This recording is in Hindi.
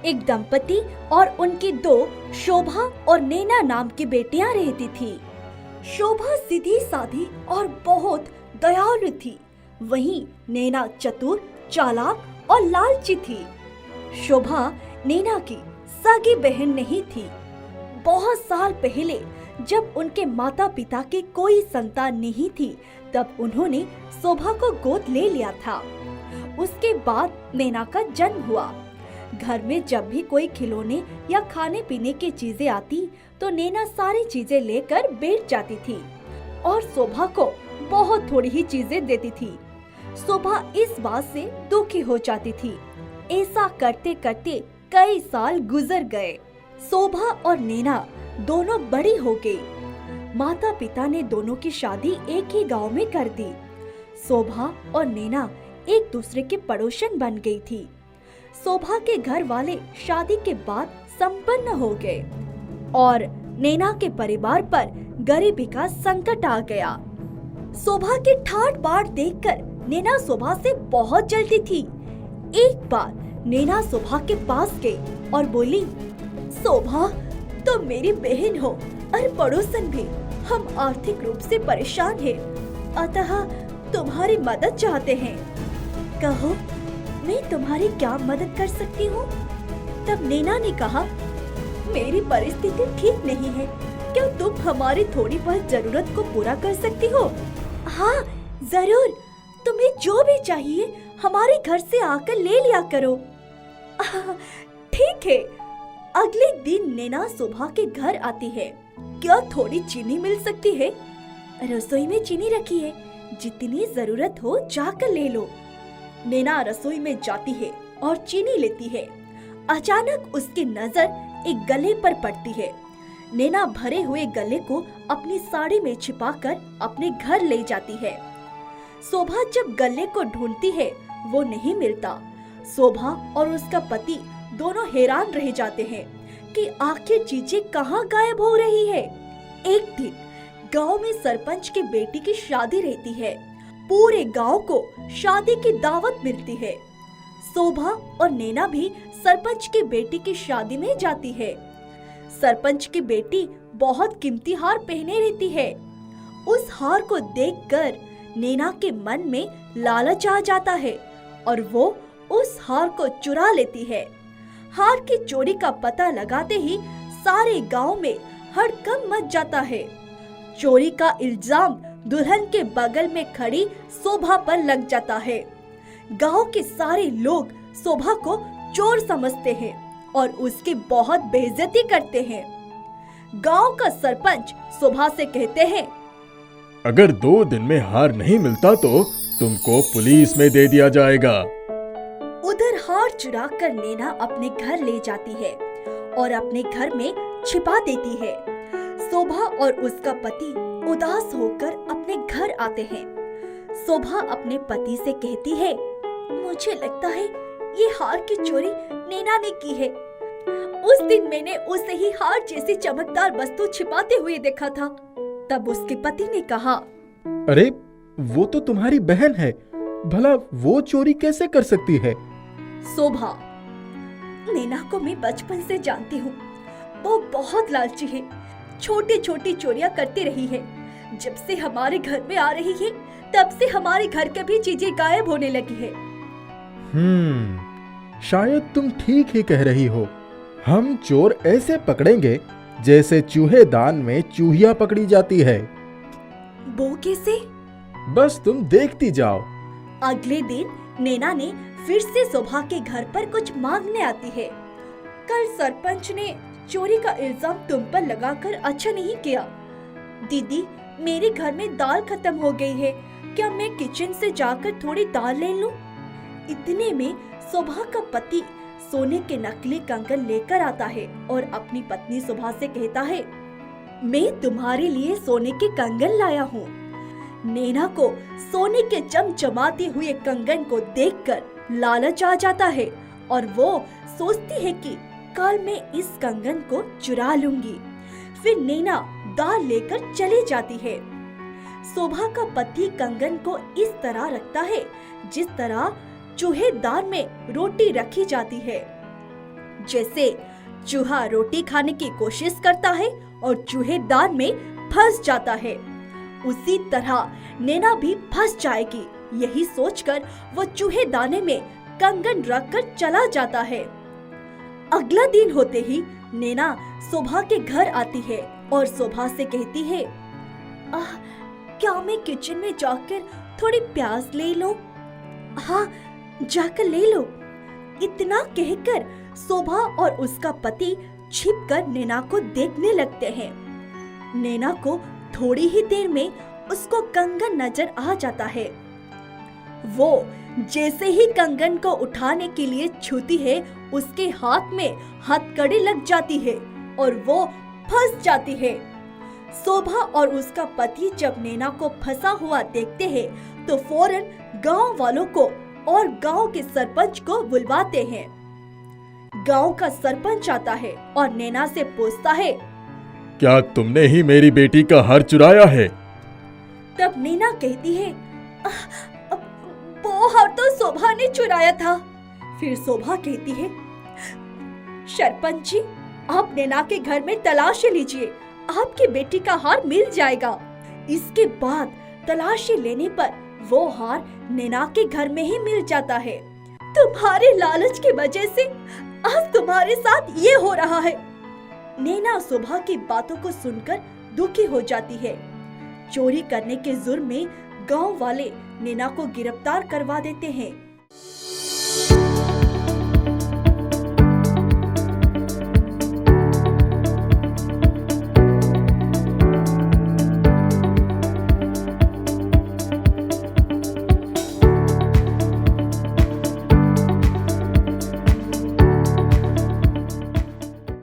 एक दंपति और उनकी दो शोभा और नैना नाम की बेटियां रहती थी। शोभा सीधी साधी और बहुत दयालु थी, वहीं नैना चतुर, चालाक और लालची थी। शोभा नैना की सगी बहन नहीं थी। बहुत साल पहले जब उनके माता पिता की कोई संतान नहीं थी, तब उन्होंने शोभा को गोद ले लिया था। उसके बाद नैना का जन्म हुआ। घर में जब भी कोई खिलौने या खाने पीने की चीजें आती तो नैना सारी चीजें लेकर बैठ जाती थी और शोभा को बहुत थोड़ी ही चीजें देती थी। शोभा इस बात से दुखी हो जाती थी। ऐसा करते करते कई साल गुजर गए। शोभा और नैना दोनों बड़ी हो गई। माता पिता ने दोनों की शादी एक ही गांव में कर दी। शोभा और नैना एक दूसरे के पड़ोसन बन गई थी। शोभा के घर वाले शादी के बाद संपन्न हो गए और नैना के परिवार पर गरीबी का संकट आ गया। शोभा की ठाट बाट देखकर नैना शोभा से बहुत जलती थी। एक बार नैना शोभा के पास गई और बोली, शोभा तुम मेरी बहन हो और पड़ोसन भी। हम आर्थिक रूप से परेशान हैं, अतः तुम्हारी मदद चाहते हैं। कहो, मैं तुम्हारी क्या मदद कर सकती हूँ? तब नैना ने कहा, मेरी परिस्थिति ठीक नहीं है, क्या तुम हमारी थोड़ी बहुत जरूरत को पूरा कर सकती हो? हाँ जरूर, तुम्हें जो भी चाहिए हमारे घर से आकर ले लिया करो। ठीक है। अगले दिन नैना शोभा के घर आती है। क्या थोड़ी चीनी मिल सकती है? रसोई में चीनी रखी है, जितनी जरूरत हो जाकर ले लो। नैना रसोई में जाती है और चीनी लेती है। अचानक उसकी नजर एक गले पर पड़ती है। नैना भरे हुए गले को अपनी साड़ी में छिपाकर अपने घर ले जाती है। शोभा जब गले को ढूंढती है वो नहीं मिलता। शोभा और उसका पति दोनों हैरान रह जाते हैं कि आखिर चीजें कहाँ गायब हो रही है। एक दिन गांव में सरपंच की बेटी की शादी रहती है। पूरे गांव को शादी की दावत मिलती है। शोभा और नैना भी सरपंच की बेटी की शादी में जाती है। सरपंच की बेटी बहुत कीमती हार पहने रहती है। उस हार को देखकर नैना के मन में लालच आ जाता है और वो उस हार को चुरा लेती है। हार की चोरी का पता लगाते ही सारे गांव में हड़कंप मच जाता है। चोरी का इल्जाम दुल्हन के बगल में खड़ी शोभा पर लग जाता है। गांव के सारे लोग शोभा को चोर समझते हैं और उसकी बहुत बेइज्जती करते हैं। गांव का सरपंच शोभा से कहते हैं, अगर 2 दिन में हार नहीं मिलता तो तुमको पुलिस में दे दिया जाएगा। उधर हार चुरा कर नैना अपने घर ले जाती है और अपने घर में छिपा देती है। शोभा और उसका पति उदास होकर अपने घर आते हैं। शोभा अपने पति से कहती है, मुझे लगता है ये हार की चोरी नैना ने की है। उस दिन मैंने उसे ही हार जैसी चमकदार वस्तु छिपाते हुए देखा था। तब उसके पति ने कहा, अरे वो तो तुम्हारी बहन है, भला वो चोरी कैसे कर सकती है? शोभा, नैना को मैं बचपन से जानती हूँ। वो बहुत लालची है, छोटी छोटी चोरियां करती रही है। जब से हमारे घर में आ रही है तब से हमारे घर के भी चीजें गायब होने लगी है। शायद तुम ठीक ही कह रही हो। हम चोर ऐसे पकड़ेंगे जैसे चूहेदान में चूहिया पकड़ी जाती है। वो कैसे? बस तुम देखती जाओ। अगले दिन नैना ने फिर से शोभा के घर पर कुछ मांगने आती है। कल सरपंच ने चोरी का इल्जाम तुम पर लगाकर अच्छा नहीं किया। दीदी, मेरे घर में दाल खत्म हो गई है, क्या मैं किचन से जाकर थोड़ी दाल ले लूं? इतने में शोभा का पति सोने के नकली कंगन लेकर आता है और अपनी पत्नी शोभा से कहता है, मैं तुम्हारे लिए सोने के कंगन लाया हूँ। नैना को सोने के चमचमाते हुए कंगन को देखकर लालच आ जाता है और वो सोचती है कि कल मैं इस कंगन को चुरा लूंगी। फिर नैना दाल लेकर चली जाती है। शोभा का पति कंगन को इस तरह रखता है जिस तरह चूहेदान में रोटी रखी जाती है। जैसे चूहा रोटी खाने की कोशिश करता है और चूहेदान में फंस जाता है, उसी तरह नैना भी फंस जाएगी। यही सोचकर वो चूहेदाने में कंगन रखकर चला जाता है। अगला दिन होते ही नैना शोभा के घर आती है और शोभा से कहती है, क्या मैं किचन में जाकर थोड़ी प्याज ले लो? हाँ, जाकर ले लो। इतना कहकर शोभा और उसका पति छिपकर नैना को देखने लगते हैं। नैना को थोड़ी ही देर में उसको कंगन नजर आ जाता है। वो जैसे ही कंगन को उठाने के लिए छूती है, उसके हाथ में हथकड़ी लग जाती है और वो फंस जाती है। शोभा और उसका पति जब नैना को फंसा हुआ देखते हैं तो फौरन गांव वालों को और गांव के सरपंच को बुलवाते हैं। गांव का सरपंच आता है और नैना से पूछता है, क्या तुमने ही मेरी बेटी का हार चुराया है? तब नैना कहती है, वो हार तो शोभा ने चुराया था। फिर शोभा कहती है, सरपंच जी, आप नैना के घर में तलाशी लीजिए, आपकी बेटी का हार मिल जाएगा। इसके बाद तलाशी लेने पर वो हार नैना के घर में ही मिल जाता है। तुम्हारे लालच की वजह से आज तुम्हारे साथ ये हो रहा है। नैना शोभा की बातों को सुनकर दुखी हो जाती है। चोरी करने के जुर्म में गांव वाले नैना को गिरफ्तार करवा देते हैं।